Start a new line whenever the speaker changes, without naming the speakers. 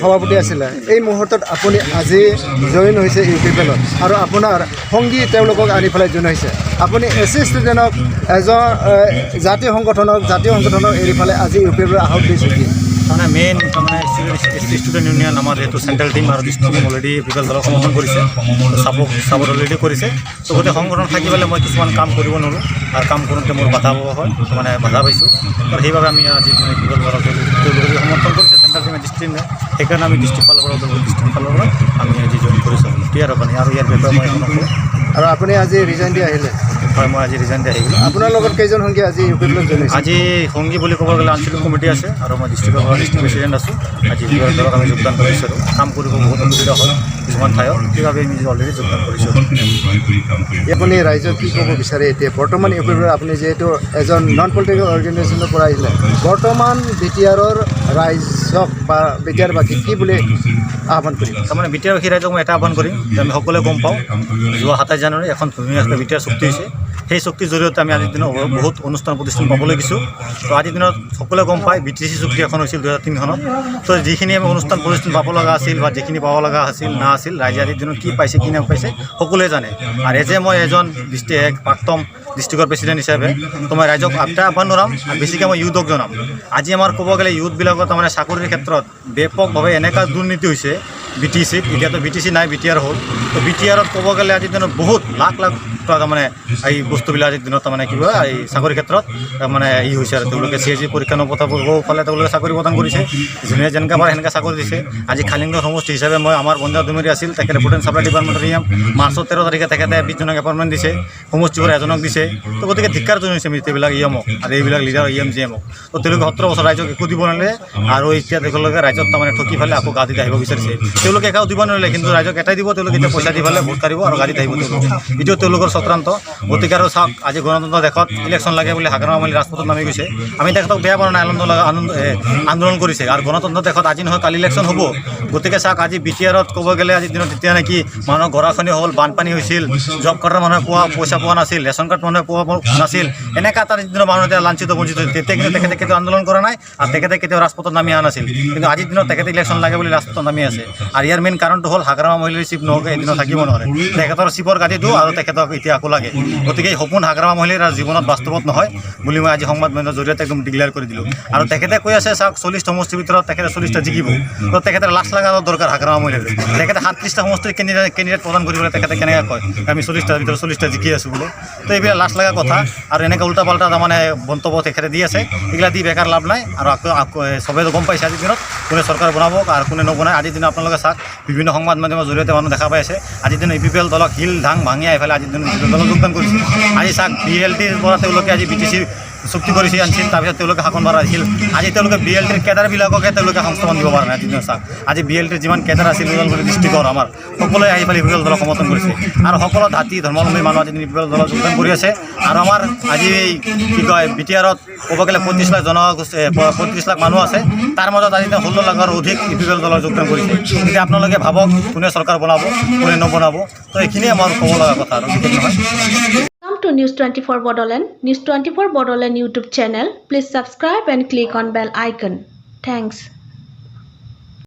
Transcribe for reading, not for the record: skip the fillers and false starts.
সভাপতি আছিলে এই মুহূৰ্তত আপুনি আজি জইন হৈছে UPPL-ত আৰু আপোনাৰ সংগী তেওঁলোকক আনি পেলাই জইন হৈছে আপুনি SC ষ্টুডেণ্টক এজন জাতীয় সংগঠনক এৰি পেলাই আজি UPPL আহক দিছে কি
মানে মেইন মানে ষ্টুডেণ্ট ইউনিয়ন আমাৰ যেহেতু চেণ্ট্ৰেল টিম আৰু ডিষ্ট্ৰিক্ট টিম অলৰেডি UPPL দলক সমৰ্থন কৰিছে চাপৰ্ট অলৰেডি কৰিছে তো গোটেই সংগঠন থাকি পেলাই মই কিছুমান কাম কৰিব নোৱাৰোঁ আৰু কাম কৰোঁতে মোৰ বাধা হয় মানে বাধা পাইছোঁ আৰু সেইবাবে আমি আজি UPPL দলক তেওঁলোকে সমৰ্থন কৰিছে চেণ্ট্ৰেল টিমে ডিষ্ট্ৰিক্ট টিমে সেইকাৰণে আমি ডিষ্ট্ৰিক্ট ফালৰ পৰা ডিষ্ট্ৰিক্ট ফালৰ পৰা আমি আজি জইন কৰিছোঁ ক্লিয়াৰ হ'ব আৰু ইয়াৰ বিষয়ে মই একো নকওঁ
আৰু আপুনি আজি ৰিজাইন দি আহিলে
হয় মই আজি ৰিজাইন দি আহিলোঁ
আপোনাৰ লগত কেইজন সংগী আজি UPPL-ত জইন হৈছে
আজি সংগী বুলি ক'ব গ'লে আঞ্চলিক কমিটি আছে আৰু মই ডিষ্ট্ৰিক্ট প্ৰেচিডেণ্ট আছোঁ আজি UPPL দলক আমি যোগদান কৰিছোঁ আৰু কাম কৰিব বহুত অসুবিধা হয় কিছুমান ঠাইত সেইবাবে আমি অলৰেডি যোগদান কৰিছোঁ
আপুনি ৰাইজক কি ক'ব বিচাৰে এতিয়া বৰ্তমান UPPL আপুনি যিহেতু এজন নন পলিটিকেল অৰ্গেনাইজেশ্যনৰ পৰা আহিলে বৰ্তমান BTR-ৰ ৰাইজক বা BTR-বাসীক কি বুলি আহ্বান কৰিম
তাৰমানে BTR-বাসী ৰাইজক মই এটা আহ্বান কৰিম যে আমি সকলোৱে গম পাওঁ যোৱা 27 জানুৱাৰী এখন ধুনীয়াকৈ BTR চুক্তি হৈছে সেই চুক্তিৰ জৰিয়তে আমি আজিৰ দিনত বহুত অনুষ্ঠান প্ৰতিষ্ঠান পাবলৈ গৈছোঁ তো আজিৰ দিনত সকলোৱে গম পায় BTC চুক্তি এখন হৈছিল 2003 চনত তো যিখিনি আমি অনুষ্ঠান প্ৰতিষ্ঠান পাব লগা আছিল বা যিখিনি পাব লগা আছিল না আছিল ৰাইজে আজিৰ দিনত কি পাইছে কি নাপাইছে সকলোৱে জানে আৰু এজে মই এজন প্ৰাক্তন ডিষ্ট্ৰিক্টৰ প্ৰেচিডেণ্ট হিচাপে তো মই ৰাইজক এটা আহ্বান জনাম আৰু বেছিকৈ মই ইউথক জনাম আজি আমাৰ ক'ব গ'লে ইউথবিলাকৰ তাৰমানে চাকৰিৰ ক্ষেত্ৰত ব্যাপকভাৱে এনেকুৱা দুৰ্নীতি হৈছে BTCত এতিয়াতো BTC নাই BTR হ'ল তো BTR-ত ক'ব গ'লে আজিৰ দিনত বহুত লাখ তাৰমানে এই বস্তুবিলাক আজিৰ দিনত তাৰমানে কি হয় এই চাকৰিৰ ক্ষেত্ৰত মানে হৈছে আৰু তেওঁলোকে CAG পৰীক্ষা নপঠাব ফালে তেওঁলোকে চাকৰি প্ৰদান কৰিছে যোনে যেনেকৈ পাৰে সেনেকৈ চাকৰি দিছে আজি খালিংগড় সমষ্টি হিচাপে মই আমাৰ বন্ধু দুমুৰী আছিল তেখেতে ফুড এণ্ড ছাপ্লাই ডিপাৰ্টমেণ্টৰ মাৰ্চৰ 13 তাৰিখে তেখেতে 20 জনক এপইণ্টমেণ্ট দিছে সমষ্টিবোৰ এজনক দিছে তো গতিকে ধিক্কাৰ জনাইছে এইবিলাক EMক আৰু এইবিলাক লিডাৰ GMক তো তেওঁলোকে 17 বছৰ ৰাইজক একো দিব নোৱাৰিলে আৰু এতিয়া তেওঁলোকে ৰাইজক তাৰমানে ঠকি পেলাই আকৌ গাড়ীত আহিব বিচাৰিছে তেওঁলোকে একো দিব নোৱাৰিলে কিন্তু ৰাইজক এটাই দিব তেওঁলোকে এতিয়া পইচা দি পেলাই ভোট কাঢ়িব আৰু গাড়ীত আহিব তেওঁলোকে এইটো তেওঁলোকৰ চক্ৰান্ত গতিকে আৰু চাওক আজি গণতন্ত্ৰ দেশত ইলেকশ্যন লাগে বুলি হাগ্ৰাম আমলি ৰাজপথত নামি গৈছে আমি তেখেতক বেয়া পোৱা নাই আন্দোলন কৰিছে আৰু গণতন্ত্ৰ দেশত আজি নহয় কালি ইলেকশ্যন হ'ব গতিকে চাওক আজি BTR-ত ক'ব গ'লে আজিৰ দিনত তেতিয়া নেকি মানুহৰ গৰাখহনীয়া হ'ল বানপানী হৈছিল জব কাৰ্ডৰ মানুহে পইচা পোৱা নাছিল ৰেচন কাৰ্ড মানুহে পোৱা নাছিল এনেকুৱা এটা দিনৰ মানুহ এতিয়া লাঞ্চিত বঞ্চিত তেতিয়া কিন্তু তেখেতে কেতিয়াও আন্দোলন কৰা নাই আৰু তেখেতে কেতিয়াও ৰাজপথত নামি অহা নাছিল কিন্তু আজিৰ দিনত তেখেতে ইলেকশ্যন লাগে বুলি ৰাজপথত নামি আছে আৰু ইয়াৰ মেইন কাৰণটো হ'ল হাগ্ৰামা মহিলাৰ চিফ নহওঁকে এদিনত থাকিব নোৱাৰে তেখেতৰ চিফৰ গাড়ীটো আৰু তেখেতক এতিয়া আকৌ লাগে গতিকে এই সপোন হাগ্ৰামা মহিলাৰ জীৱনত বাস্তৱত নহয় বুলি মই আজি সংবাদ মাধ্যমৰ জৰিয়তে একদম ডিক্লেয়াৰ কৰি দিলোঁ আৰু তেখেতে কৈ আছে চাওক 40 সমষ্টিৰ ভিতৰত তেখেতে 40টা জিকিব তো তেখেতে লাখ লাখ দৰকাৰ হাগ্ৰামা মহিলাৰ তেখেতে 37টা সমষ্টিৰ কেণ্ডিডেট প্ৰদান কৰিবলৈ তেখেতে কেনেকৈ কয় আমি 40টাৰ ভিতৰত 40টা জিকি আছোঁ বোলো তো এইবিলাক লাখ লগা কথা আৰু এনেকৈ উল্টা পাল্টা তাৰমানে মন্তব্য তেখেতে দি আছে এইবিলাক দি বেকাৰ লাভ নাই আৰু আকৌ চবেই গম পাইছে আজিৰ দিনত কোনে চৰকাৰ বনাব আৰু কোনে নবনায় আজিৰ দিনত আপোনালোকে চাওক বিভিন্ন সংবাদ মাধ্যমৰ জৰিয়তে মানুহ দেখা পাই আছে আজিৰ দিনত UPPL দলক হিল ধাং ভাঙি আহি পেলাই আজিৰ দিনত দলক যোগদান কৰিছে আজি চাওক BLTৰ পৰা তেওঁলোকে আজি BTC চুক্তি কৰিছে আনিছিল তাৰপিছত তেওঁলোকে শাসন বাঢ়া আহিছিল আজি তেওঁলোকে BLTৰ কেডাৰবিলাককে তেওঁলোকে সংস্থাপন দিব পৰা নাই আজিৰ দিনত চাওক আজি BLTৰ যিমান কেডাৰ আছিল ওদালগুৰি ডিষ্ট্ৰিক্টৰ আমাৰ সকলোৱে আহি পেলাই UPPL দলক সমৰ্থন কৰিছে আৰু সকলো জাতি ধৰ্মাৱলম্বী মানুহ আজি UPPL দলক যোগদান কৰি আছে আৰু আমাৰ আজি কি কয় BTR-ত ক'ব গ'লে 35 লাখ 35 লাখ মানুহ আছে তাৰ মাজত আজি 16 লাখৰ অধিক UPPL দলৰ যোগদান কৰিছে এতিয়া আপোনালোকে ভাবক কোনে চৰকাৰ বনাব কোনে নবনাব তো এইখিনিয়ে আমাৰ ক'ব লগা কথা আৰু বিশেষ নহয়
Welcome to News 24 Bodoland. News 24 Bodoland YouTube channel. Please subscribe and click on bell icon. Thanks.